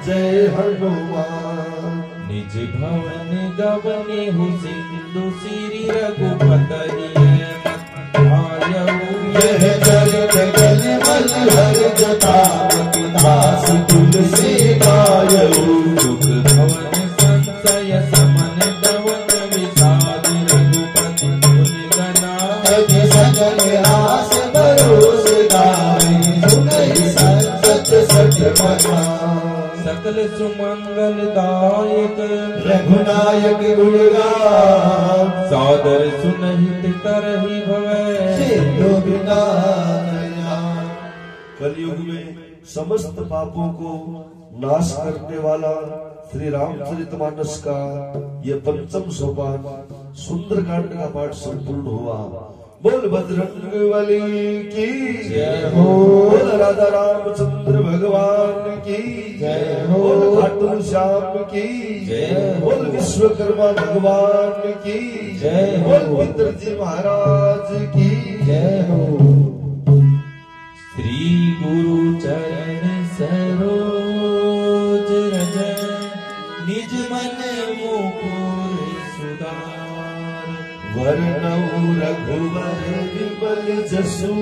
जय हनुमान। निज भवन गवने हु सिंधु सिरि रघुपति यह चरित गलिमल हर जटावति दास तुलसी गायऊ। दुख भवन संशय समन दवन विषाद रघुपति मुनि गना। अति सजन आस भरोस गावै सुनहि संसत सठ मना। सकल सुमंगल दायक रघुनायक गुणगान। सादर सुनहित तरहि भवै सिद्धो बिना नयन। कलयुग में समस्त पापों को नाश करने वाला श्री रामचरितमानस का यह पंचम सोपान सुंदरकांड का पाठ संपूर्ण हुआ। बोल बजरंगबली की जय हो। बोल राधा रामचंद्र भगवान की जय हो। बोल खाटू श्याम की जय हो। बोल विश्वकर्मा भगवान की जय हो। बोल पितृजी महाराज की जय हो। श्री गुरु चरण सरोज रज निज मन मुकुर सुधार। वरनऊ रघुवर विमल जसु।